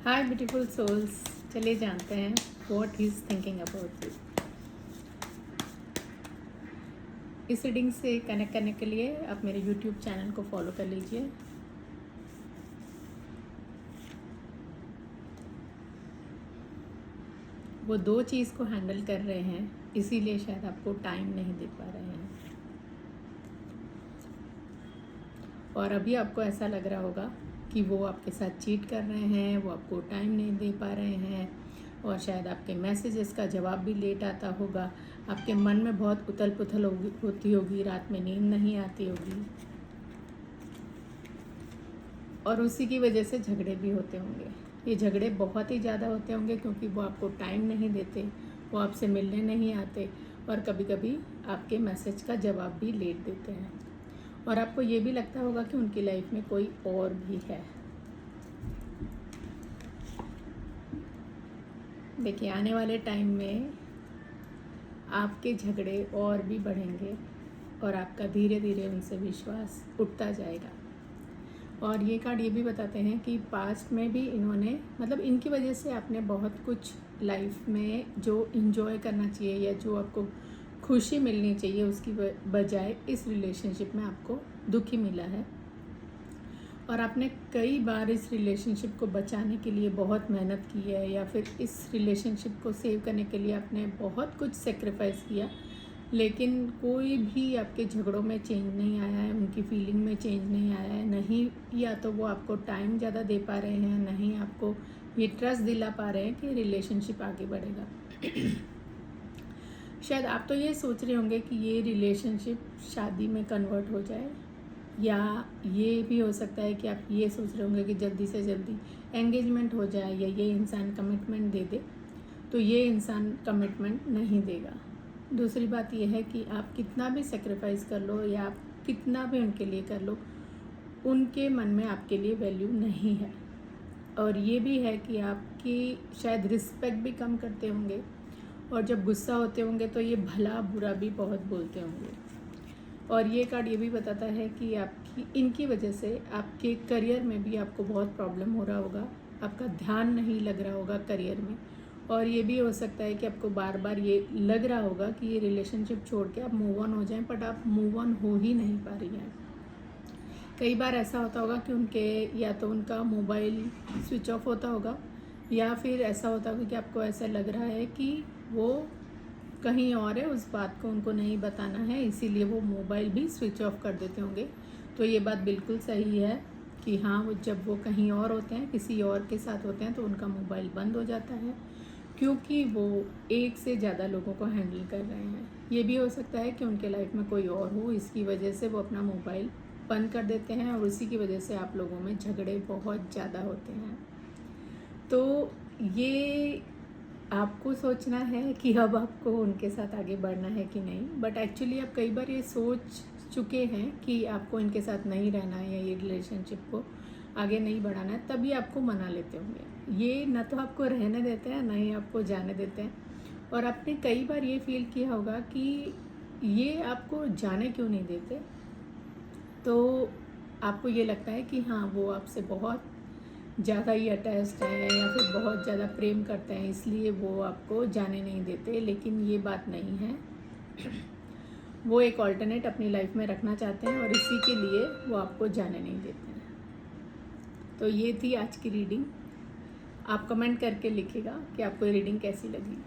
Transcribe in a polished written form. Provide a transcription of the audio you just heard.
हाय beautiful souls, चलिए जानते हैं what he is thinking about you. इस रीडिंग से कनेक्ट करने के लिए आप मेरे यूट्यूब चैनल को फॉलो कर लीजिए। वो दो चीज़ को हैंडल कर रहे हैं, इसीलिए शायद आपको टाइम नहीं दे पा रहे हैं। और अभी आपको ऐसा लग रहा होगा कि वो आपके साथ चीट कर रहे हैं, वो आपको टाइम नहीं दे पा रहे हैं, और शायद आपके मैसेजेस का जवाब भी लेट आता होगा। आपके मन में बहुत उथल पुथल होती होगी, रात में नींद नहीं आती होगी, और उसी की वजह से झगड़े भी होते होंगे। ये झगड़े बहुत ही ज़्यादा होते होंगे क्योंकि वो आपको टाइम नहीं देते, वो आपसे मिलने नहीं आते, और कभी कभी आपके मैसेज का जवाब भी लेट देते हैं। और आपको ये भी लगता होगा कि उनकी लाइफ में कोई और भी है। देखिए, आने वाले टाइम में आपके झगड़े और भी बढ़ेंगे और आपका धीरे धीरे उनसे विश्वास उठता जाएगा। और ये कार्ड ये भी बताते हैं कि पास्ट में भी इन्होंने इनकी वजह से आपने बहुत कुछ लाइफ में जो इन्जॉय करना चाहिए या जो आपको खुशी मिलनी चाहिए उसकी बजाय इस रिलेशनशिप में आपको दुखी मिला है। और आपने कई बार इस रिलेशनशिप को बचाने के लिए बहुत मेहनत की है, या फिर इस रिलेशनशिप को सेव करने के लिए आपने बहुत कुछ सेक्रीफाइस किया, लेकिन कोई भी आपके झगड़ों में चेंज नहीं आया है, उनकी फीलिंग में चेंज नहीं आया है। नहीं, या तो वो आपको टाइम ज़्यादा दे पा रहे हैं, नहीं आपको ये ट्रस्ट दिला पा रहे हैं कि रिलेशनशिप आगे बढ़ेगा। शायद आप तो ये सोच रहे होंगे कि ये रिलेशनशिप शादी में कन्वर्ट हो जाए, या ये भी हो सकता है कि आप ये सोच रहे होंगे कि जल्दी से जल्दी एंगेजमेंट हो जाए, या ये इंसान कमिटमेंट दे दे। तो ये इंसान कमिटमेंट नहीं देगा। दूसरी बात यह है कि आप कितना भी सेक्रीफाइस कर लो या आप कितना भी उनके लिए कर लो, उनके मन में आपके लिए वैल्यू नहीं है। और ये भी है कि आपकी शायद रिस्पेक्ट भी कम करते होंगे, और जब गुस्सा होते होंगे तो ये भला बुरा भी बहुत बोलते होंगे। और ये कार्ड ये भी बताता है कि आपकी इनकी वजह से आपके करियर में भी आपको बहुत प्रॉब्लम हो रहा होगा, आपका ध्यान नहीं लग रहा होगा करियर में। और ये भी हो सकता है कि आपको बार बार ये लग रहा होगा कि ये रिलेशनशिप छोड़ के आप मूव ऑन हो जाएं, बट आप मूव ऑन हो ही नहीं पा रही हैं। कई बार ऐसा होता होगा कि उनके या तो उनका मोबाइल स्विच ऑफ होता होगा, या फिर ऐसा होता होगा कि आपको ऐसा लग रहा है कि वो कहीं और है, उस बात को उनको नहीं बताना है, इसीलिए वो मोबाइल भी स्विच ऑफ कर देते होंगे। तो ये बात बिल्कुल सही है कि हाँ, वो जब वो कहीं और होते हैं, किसी और के साथ होते हैं, तो उनका मोबाइल बंद हो जाता है, क्योंकि वो एक से ज़्यादा लोगों को हैंडल कर रहे हैं। ये भी हो सकता है कि उनके लाइफ में कोई और हो, इसकी वजह से वो अपना मोबाइल बंद कर देते हैं, और उसी की वजह से आप लोगों में झगड़े बहुत ज़्यादा होते हैं। तो ये आपको सोचना है कि अब आपको उनके साथ आगे बढ़ना है कि नहीं। बट एक्चुअली आप कई बार ये सोच चुके हैं कि आपको इनके साथ नहीं रहना है, या ये रिलेशनशिप को आगे नहीं बढ़ाना है, तभी आपको मना लेते होंगे। ये ना तो आपको रहने देते हैं, ना ही आपको जाने देते हैं। और आपने कई बार ये फील किया होगा कि ये आपको जाने क्यों नहीं देते। तो आपको ये लगता है कि हाँ, वो आपसे बहुत ज़्यादा ही अटैच्ड हैं, या फिर बहुत ज़्यादा प्रेम करते हैं, इसलिए वो आपको जाने नहीं देते। लेकिन ये बात नहीं है। वो एक ऑल्टरनेट अपनी लाइफ में रखना चाहते हैं, और इसी के लिए वो आपको जाने नहीं देते हैं। तो ये थी आज की रीडिंग। आप कमेंट करके लिखिएगा कि आपको ये रीडिंग कैसी लगी।